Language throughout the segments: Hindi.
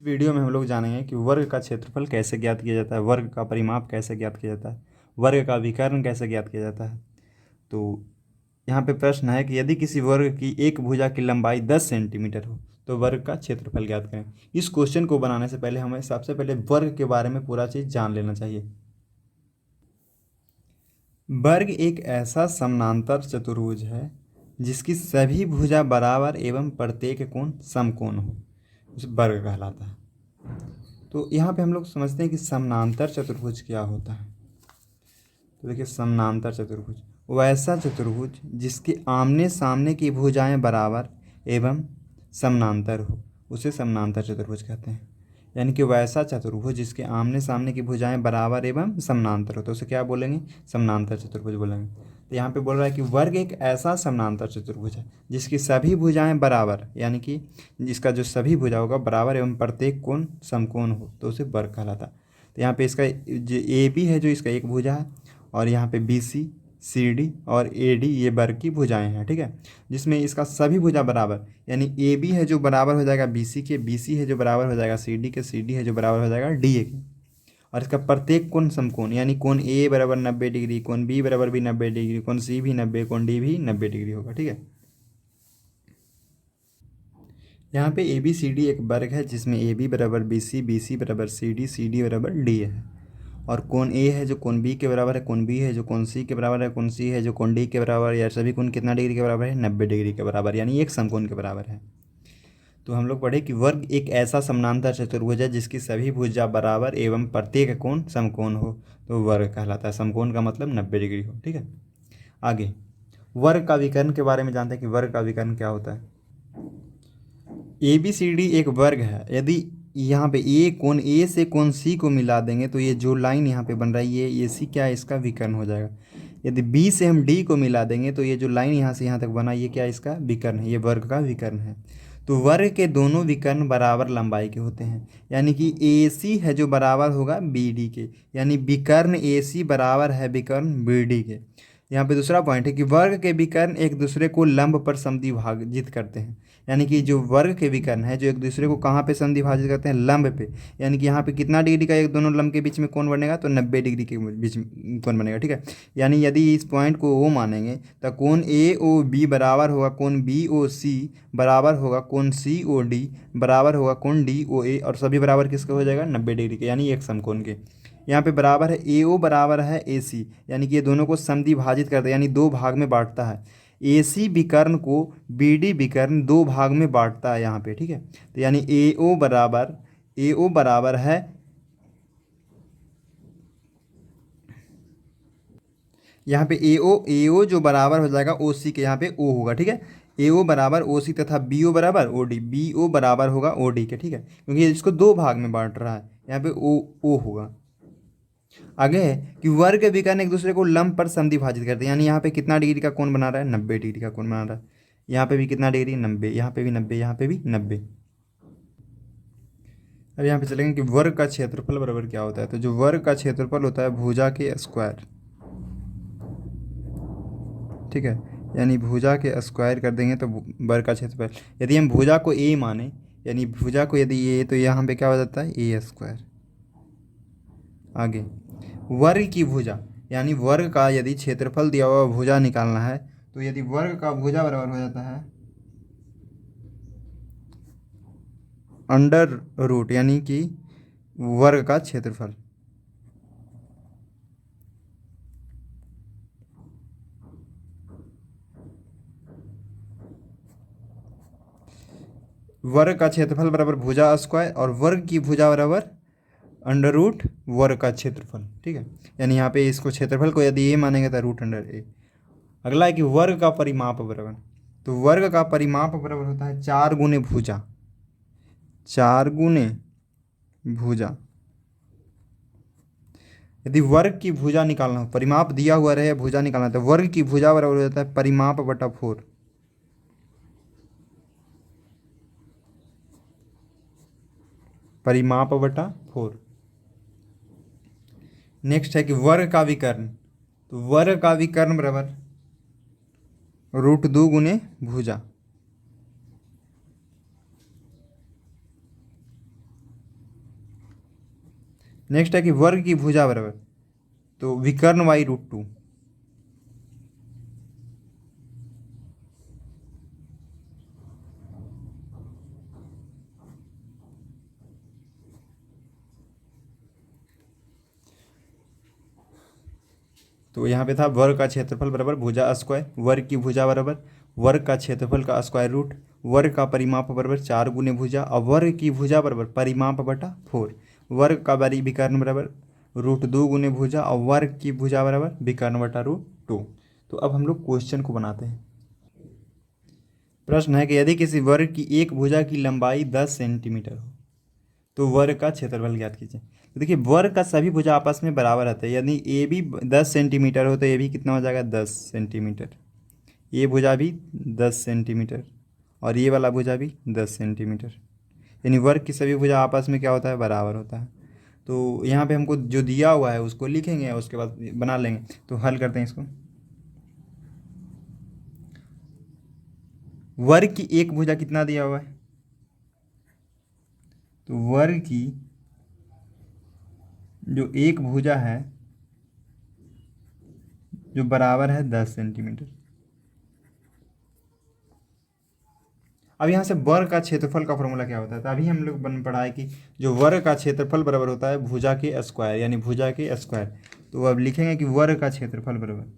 वीडियो में हम लोग जानेंगे कि वर्ग का क्षेत्रफल कैसे ज्ञात किया जाता है, वर्ग का परिमाप कैसे ज्ञात किया जाता है, वर्ग का विकर्ण कैसे ज्ञात किया जाता है। तो यहाँ पे प्रश्न है कि यदि किसी वर्ग की एक भुजा की लंबाई 10 सेंटीमीटर हो तो वर्ग का क्षेत्रफल ज्ञात करें। इस क्वेश्चन को बनाने से पहले हमें सबसे पहले वर्ग के बारे में पूरा चीज़ जान लेना चाहिए। वर्ग एक ऐसा समानांतर चतुर्भुज है जिसकी सभी भुजा बराबर एवं प्रत्येक कोण समकोण हो, उसे वर्ग कहलाता है। तो यहाँ पे हम लोग समझते हैं कि समानांतर चतुर्भुज क्या होता है। तो देखिए, समानांतर चतुर्भुज वैसा चतुर्भुज जिसके आमने सामने की भुजाएं बराबर एवं समानांतर हो, उसे समानांतर चतुर्भुज कहते हैं। यानी कि वैसा चतुर्भुज जिसके आमने सामने की भुजाएं बराबर एवं समानांतर हो, तो उसे क्या बोलेंगे? समानांतर चतुर्भुज बोलेंगे। तो यहाँ पे बोल रहा है कि वर्ग एक ऐसा समानांतर चतुर्भुज है जिसकी सभी भुजाएं बराबर, यानी कि जिसका जो सभी भुजा होगा बराबर एवं प्रत्येक कोण समकोण हो, तो उसे वर्ग कहलाता है। तो यहाँ पे इसका जो ए बी है, जो इसका एक भुजा है, और यहाँ पे बी सी, सी डी और ए डी ये वर्ग की भुजाएं हैं, ठीक है। जिसमें इसका सभी भुजा बराबर, यानी ए बी है जो बराबर हो जाएगा बी सी के, बी सी है जो बराबर हो जाएगा सी डी के, सी डी है जो बराबर हो जाएगा डी ए के। और इसका प्रत्येक कोण समकोण, यानी कोण ए बराबर 90 डिग्री, कोण बी बराबर भी 90 डिग्री, कोण सी भी 90, कोण डी भी 90 डिग्री होगा, ठीक है। यहाँ पे ए बी सी डी एक वर्ग है जिसमें ए बी बराबर बी सी बराबर सी डी बराबर डी है। और कोण ए है जो कोण बी के बराबर है, कोण बी है जो कोण सी के बराबर है, कोण सी है जो कोण डी के बराबर है। या सभी कोण कितना डिग्री के बराबर है? 90 डिग्री के बराबर, यानी एक समकोण के बराबर है। तो हम लोग पढ़े कि वर्ग एक ऐसा समानांतर चतुर्भुज है जिसकी सभी भुजा बराबर एवं प्रत्येक कोण समकोण हो, तो वर्ग कहलाता है। समकोण का मतलब 90 डिग्री हो, ठीक है। आगे वर्ग का विकर्ण के बारे में जानते हैं कि वर्ग का विकर्ण क्या होता है। ए बी सी डी एक वर्ग है। यदि यहाँ पे ए कोण ए से कोण सी को मिला देंगे तो ये जो लाइन यहाँ पे बन रही है ये सी क्या है? इसका विकर्ण हो जाएगा। यदि बी से हम डी को मिला देंगे तो ये जो लाइन यहाँ से यहाँ तक बना ये क्या? इसका विकर्ण है, ये वर्ग का विकर्ण है। तो वर्ग के दोनों विकर्ण बराबर लंबाई के होते हैं, यानी कि ए सी है जो बराबर होगा बी डी के, यानी विकर्ण ए सी बराबर है विकर्ण बी डी के। यहाँ पे दूसरा पॉइंट है कि वर्ग के विकर्ण एक दूसरे को लंब पर समद्विभाजित करते हैं। यानी कि जो वर्ग के विकर्ण है जो एक दूसरे को कहाँ पे समद्विभाजित करते हैं? लंब पे। यानी कि यहाँ पे कितना डिग्री का एक दोनों लंब के बीच में कोण बनेगा? तो 90 डिग्री के बीच में कोण बनेगा, ठीक है। यानी यदि इस पॉइंट को ओ मानेंगे तो कोण ए ओ बी बराबर होगा कोण बी ओ सी, बराबर होगा कोण सी ओ डी, बराबर होगा कोण डी ओ ए, और सभी बराबर किसका हो जाएगा? 90 डिग्री के, यानी एक समकोण के। यहाँ पे बराबर है ए ओ बराबर है ए सी, यानी कि ये दोनों को समद्विभाजित करता है, यानी दो भाग में बांटता है। ए सी विकर्ण को बी डी विकर्ण दो भाग में बांटता है यहाँ पे, ठीक है। तो यानी ए ओ बराबर है, यहाँ पे ए ओ जो बराबर हो जाएगा ओ सी के, यहाँ पे ओ होगा, ठीक है। ए ओ बराबर ओ सी तथा बी ओ बराबर ओ डी, बी ओ बराबर होगा ओ डी के, ठीक है। क्योंकि ये इसको दो भाग में बांट रहा है, यहाँ पे ओ होगा। आगे है कि वर्ग के विकर्ण एक दूसरे को लंब पर समद्विभाजित करते हैं। यानी यहाँ पे कितना डिग्री का कोण बना रहा है? 90 डिग्री का कोण बना रहा है। यहाँ पे भी कितना डिग्री? 90, यहाँ पे भी 90, यहाँ पे भी 90। अब यहाँ पे चलेंगे कि वर्ग का क्षेत्रफल बराबर क्या होता है। तो जो वर्ग का क्षेत्रफल होता है भुजा के स्क्वायर, ठीक है। यानी भुजा के स्क्वायर कर देंगे तो वर्ग का क्षेत्रफल। यदि हम भुजा को ए माने, यानी भुजा को यदि ए, तो यहाँ पे क्या हो जाता है? ए स्क्वायर। आगे वर्ग की भुजा, यानी वर्ग का यदि क्षेत्रफल दिया हुआ भुजा निकालना है तो यदि वर्ग का भुजा बराबर हो जाता है अंडर रूट, यानी कि वर्ग का क्षेत्रफल। वर्ग का क्षेत्रफल बराबर भुजा स्क्वायर, और वर्ग की भुजा बराबर अंडर रूट वर्ग का क्षेत्रफल, ठीक है। यानी यहाँ पे इसको क्षेत्रफल को यदि ए मानेंगे तो रूट अंडर ए। अगला है कि वर्ग का परिमाप बराबर। तो वर्ग का परिमाप बराबर होता है 4 गुने भुजा, 4 गुने भुजा। यदि वर्ग की भुजा निकालना हो, परिमाप दिया हुआ रहे भुजा निकालना, तो वर्ग की भुजा बराबर हो जाता है परिमाप बटा 4। परिमाप बटा 4। नेक्स्ट है कि वर्ग का विकर्ण। तो वर्ग का विकर्ण बराबर रूट 2 गुने भुजा। नेक्स्ट है कि वर्ग की भुजा बराबर, तो विकर्ण बाई रूट टू। तो यहाँ पे था वर्ग का क्षेत्रफल बराबर भुजा स्क्वायर, वर्ग की भुजा बराबर वर्ग का क्षेत्रफल का स्क्वायर रूट, वर्ग का परिमाप बराबर 4 गुने भुजा, और वर्ग की भुजा बराबर परिमाप बटा 4, वर्ग का बड़ी विकर्ण बराबर रूट 2 गुने भुजा, और वर्ग की भुजा बराबर विकर्ण बटा रूट 2। तो अब हम लोग क्वेश्चन को बनाते हैं। प्रश्न है कि यदि किसी वर्ग की एक भुजा की लंबाई 10 सेंटीमीटर हो तो वर्ग का क्षेत्रफल ज्ञात कीजिए। तो देखिए वर्ग का सभी भुजा आपस में बराबर रहते हैं, यदि ए भी 10 सेंटीमीटर हो तो ये भी कितना हो जाएगा 10 सेंटीमीटर, ये भुजा भी 10 सेंटीमीटर, और ये वाला भुजा भी 10 सेंटीमीटर, यानी वर्ग की सभी भुजा आपस में क्या होता है, बराबर होता है। तो यहाँ पे हमको जो दिया हुआ है उसको लिखेंगे और उसके बाद बना लेंगे। तो हल करते हैं इसको। वर्ग की एक भुजा कितना दिया हुआ है, तो वर्ग की जो एक भुजा है जो बराबर है 10 सेंटीमीटर। अब यहाँ से वर्ग का क्षेत्रफल का फॉर्मूला क्या होता है, तो अभी हम लोग बन पढ़ा है कि जो वर्ग का क्षेत्रफल बराबर होता है भुजा के स्क्वायर, यानी भुजा के स्क्वायर। तो अब लिखेंगे कि वर्ग का क्षेत्रफल बराबर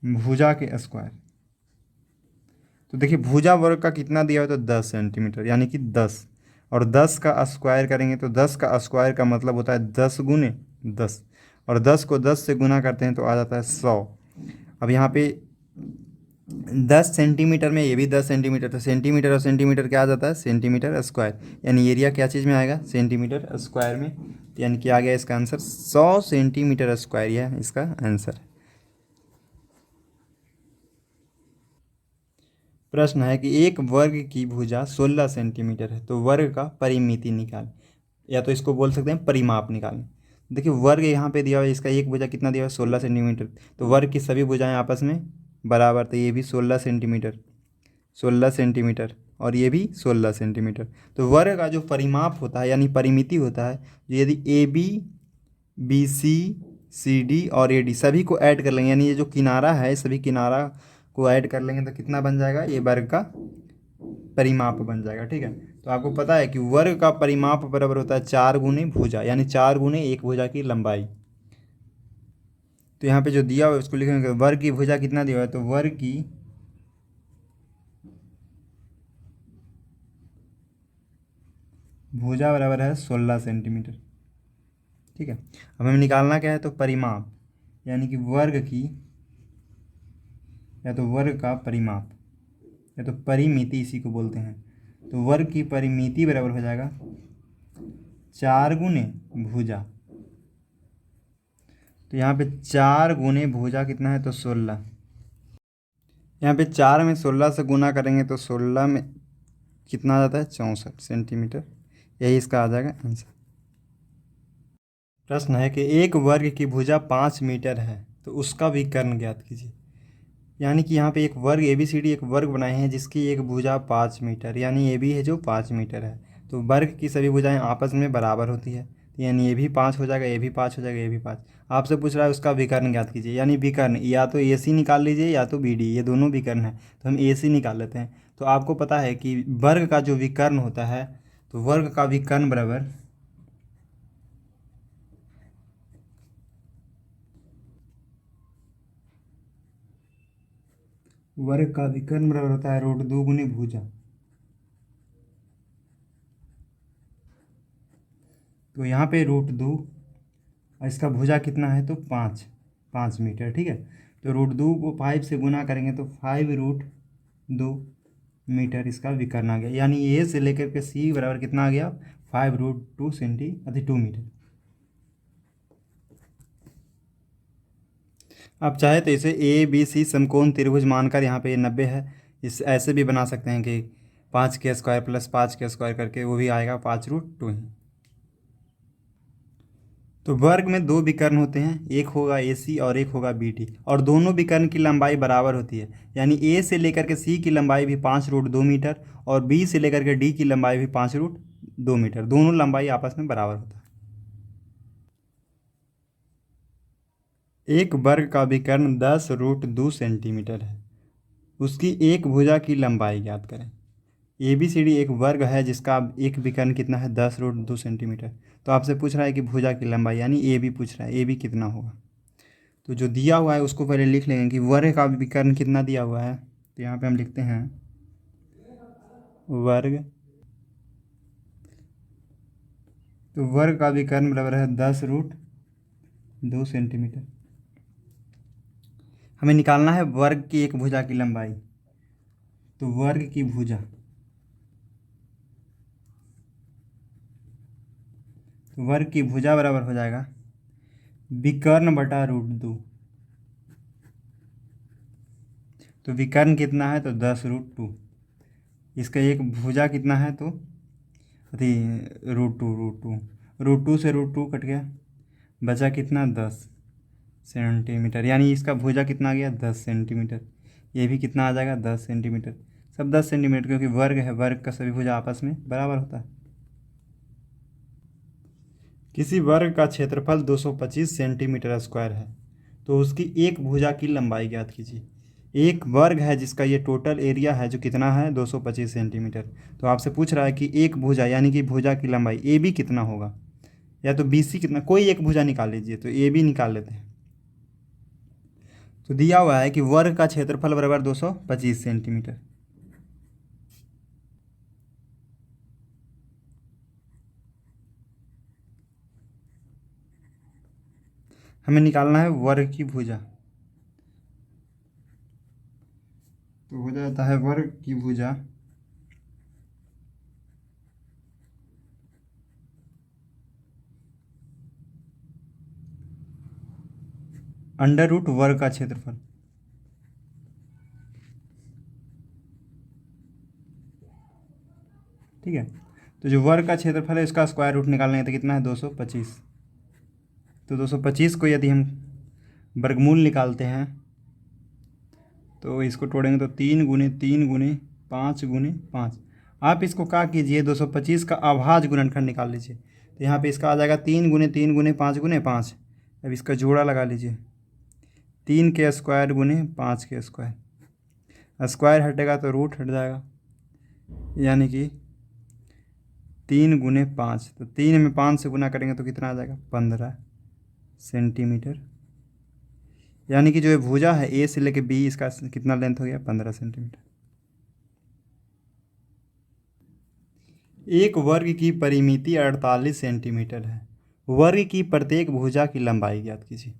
भुजा के स्क्वायर। तो देखिए भुजा वर्ग का कितना दिया हुआ है, तो 10 सेंटीमीटर, यानी कि 10, और 10 का स्क्वायर करेंगे तो 10 का स्क्वायर का मतलब होता है 10 गुने 10, और 10 को 10 से गुना करते हैं तो आ जाता है 100। अब यहाँ पे 10 सेंटीमीटर में ये भी 10 सेंटीमीटर, तो सेंटीमीटर और सेंटीमीटर क्या आ जाता है, सेंटीमीटर स्क्वायर, यानी एरिया क्या चीज़ में आएगा, सेंटीमीटर स्क्वायर में। यानी कि आ गया इसका आंसर 100 सेंटीमीटर स्क्वायर, यह है इसका आंसर। प्रश्न है कि एक वर्ग की भुजा 16 सेंटीमीटर है तो वर्ग का परिमिति निकाल, या तो इसको बोल सकते हैं परिमाप निकालें। देखिए वर्ग यहाँ पे दिया हुआ है, इसका एक भुजा कितना दिया हुआ है, 16 सेंटीमीटर, तो वर्ग की सभी भुजाएं आपस में बराबर, तो ये भी 16 सेंटीमीटर, 16 सेंटीमीटर, और ये भी 16 सेंटीमीटर। तो वर्ग का जो परिमाप होता है यानी परिमिति होता है, यदि A B, B C, C D और ए डी सभी को ऐड कर लेंगे, यानी ये जो किनारा है सभी किनारा को ऐड कर लेंगे तो कितना बन जाएगा, ये वर्ग का परिमाप बन जाएगा। ठीक है, तो आपको पता है कि वर्ग का परिमाप बराबर होता है 4 गुने भुजा, यानी 4 गुने एक भुजा की लंबाई। तो यहाँ पे जो दिया हुआ है उसको लिखेंगे, वर्ग की भुजा कितना दिया हुआ है, तो वर्ग की भुजा बराबर है 16 सेंटीमीटर। ठीक है, अब हमें निकालना क्या है, तो परिमाप, यानी कि वर्ग की या तो वर्ग का परिमाप या तो परिमिति इसी को बोलते हैं। तो वर्ग की परिमिति बराबर हो जाएगा 4 गुने भुजा, तो यहाँ पे 4 गुने भुजा कितना है, तो 16, यहाँ पे 4 में 16 से गुना करेंगे तो 16 में कितना आ जाता है, 64 सेंटीमीटर, यही इसका आ जाएगा आंसर। प्रश्न है कि एक वर्ग की भुजा 5 मीटर है तो उसका विकर्ण ज्ञात कीजिए। यानी कि यहाँ पे एक वर्ग ए बी सी डी एक वर्ग बनाए हैं जिसकी एक भुजा 5 मीटर, यानी ये भी है जो 5 मीटर है, तो वर्ग की सभी भुजाएं आपस में बराबर होती है, तो यानी ये भी 5 हो जाएगा, ये भी 5 हो जाएगा, ये भी 5। आपसे पूछ रहा है उसका विकर्ण ज्ञात कीजिए, यानी विकर्ण या तो ए सी निकाल लीजिए या तो बी डी, ये दोनों विकर्ण है, तो हम ए सी निकाल लेते हैं। तो आपको पता है कि वर्ग का जो विकर्ण होता है, तो वर्ग का विकर्ण बराबर वर्ग का विकर्ण बराबर होता है रूट 2 गुने भुजा। तो यहाँ पे रूट 2 और इसका भुजा कितना है, तो 5 मीटर। ठीक है, तो रूट 2 को 5 से गुना करेंगे तो 5√2 मीटर इसका विकर्ण आ गया, यानी ए से लेकर के सी बराबर कितना आ गया, 5√2 मीटर। आप चाहे तो इसे ए बी सी समकोण त्रिभुज मानकर यहाँ पे 90 है, इस ऐसे भी बना सकते हैं कि 5 के स्क्वायर प्लस 5 के स्क्वायर करके वो भी आएगा 5√2 ही। तो वर्ग में दो विकर्ण होते हैं, एक होगा AC और एक होगा BD, और दोनों विकर्ण की लंबाई बराबर होती है। यानी A से लेकर के C की लंबाई भी 5√2 मीटर और B से लेकर के D की लंबाई भी 5√2 मीटर, दोनों लंबाई आपस में बराबर होता है। एक वर्ग का विकर्ण 10√2 सेंटीमीटर है, उसकी एक भुजा की लंबाई ज्ञात करें। ABCD एक वर्ग है जिसका एक विकर्ण कितना है, 10√2 सेंटीमीटर। तो आपसे पूछ रहा है कि भुजा की लंबाई, यानी AB पूछ रहा है, AB कितना होगा। तो जो दिया हुआ है उसको पहले लिख लेंगे कि वर्ग का विकर्ण कितना दिया हुआ है। तो यहाँ पे हम लिखते हैं वर्ग, तो वर्ग का विकर्ण बराबर है 10√2 सेंटीमीटर। हमें निकालना है वर्ग की एक भुजा की लंबाई। तो वर्ग की भुजा, तो वर्ग की भुजा बराबर हो जाएगा विकर्ण बटा √2। तो विकर्ण कितना है, तो 10√2। इसका एक भुजा कितना है, तो अति √2 से √2 कट गया, बचा कितना, 10 सेंटीमीटर। यानी इसका भुजा कितना आ गया, 10 सेंटीमीटर। ये भी कितना आ जाएगा, 10 सेंटीमीटर। सब 10 सेंटीमीटर, क्योंकि वर्ग है, वर्ग का सभी भुजा आपस में बराबर होता है। किसी वर्ग का क्षेत्रफल 225 सेंटीमीटर स्क्वायर है, तो उसकी एक भुजा की लंबाई ज्ञात कीजिए। एक वर्ग है जिसका ये टोटल एरिया है जो कितना है, 225 सेंटीमीटर। तो आपसे पूछ रहा है कि एक भुजा, यानी कि भुजा की लंबाई AB कितना होगा, या तो BC कितना, कोई एक भुजा निकाल लीजिए। तो AB निकाल लेते हैं। तो दिया हुआ है कि वर्ग का क्षेत्रफल बराबर 225 सेंटीमीटर। हमें निकालना है वर्ग की भुजा। तो हो जाता है वर्ग की भुजा √ वर्ग का क्षेत्रफल। ठीक है, तो जो वर्ग का क्षेत्रफल है इसका स्क्वायर रूट निकालने तो कितना है, 225। तो 225 को यदि हम वर्गमूल निकालते हैं तो इसको तोड़ेंगे तो 3 × 3 × 5 × 5। आप इसको क्या कीजिए, 225 का अभाज्य गुणनखंड निकाल लीजिए। तो यहाँ पे इसका आ जाएगा 3 × 3 × 5 × 5। अब इसका जोड़ा लगा लीजिए, 3 के स्क्वायर गुने 5 के स्क्वायर, स्क्वायर हटेगा तो रूट हट जाएगा, यानी कि 3 × 5। तो 3 में 5 से गुना करेंगे तो कितना आ जाएगा, 15 सेंटीमीटर। यानी कि जो ये भुजा है A से लेके B, इसका कितना लेंथ हो गया, 15 सेंटीमीटर। एक वर्ग की परिमिति 48 सेंटीमीटर है, वर्ग की प्रत्येक भुजा की लंबाई ज्ञात कीजिए।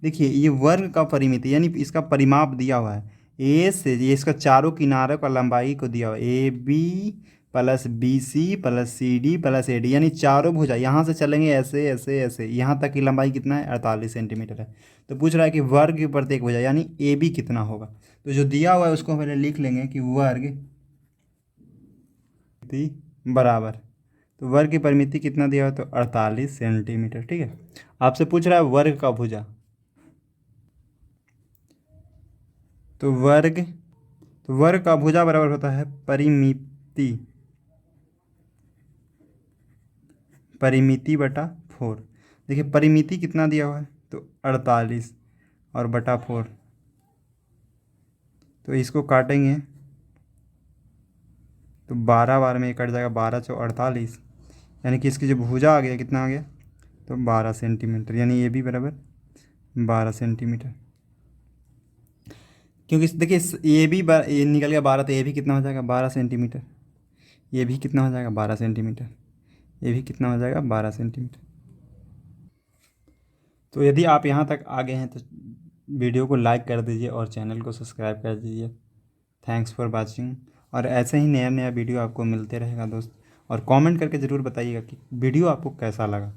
देखिए ये वर्ग का परिमिति, यानी इसका परिमाप दिया हुआ है। ए से ये इसका चारों किनारों का लंबाई को दिया हुआ है, AB plus BC plus CD plus AD, यानी चारों भुजा यहाँ से चलेंगे ऐसे ऐसे ऐसे, यहाँ तक की लंबाई कितना है, 48 सेंटीमीटर है। तो पूछ रहा है कि वर्ग की प्रत्येक भुजा यानी AB कितना होगा। तो जो दिया हुआ है उसको पहले लिख लेंगे कि वर्ग बराबर, तो वर्ग की परिमिति कितना दिया हुआ है, तो 48 सेंटीमीटर। ठीक है, आपसे पूछ रहा है वर्ग का भुजा। तो वर्ग का भुजा बराबर होता है परिमिति बटा 4। देखिए परिमिति कितना दिया हुआ है, तो 48 और बटा 4। तो इसको काटेंगे तो 12 बार में कट जाएगा, 12 × 4 = 48। यानी कि इसकी जो भुजा आ गया कितना आ गया, तो 12 सेंटीमीटर। यानी ये भी बराबर 12 सेंटीमीटर। क्योंकि देखिए ये भी ये निकल गया 12, तो ये भी कितना हो जाएगा, 12 सेंटीमीटर। ये भी कितना हो जाएगा, 12 सेंटीमीटर। ये भी कितना हो जाएगा, 12 सेंटीमीटर। तो यदि आप यहाँ तक आ गए हैं तो वीडियो को लाइक कर दीजिए और चैनल को सब्सक्राइब कर दीजिए। Thanks for watching. और ऐसे ही नया नया वीडियो आपको मिलते रहेगा दोस्त। और कमेंट करके ज़रूर बताइएगा कि वीडियो आपको कैसा लगा।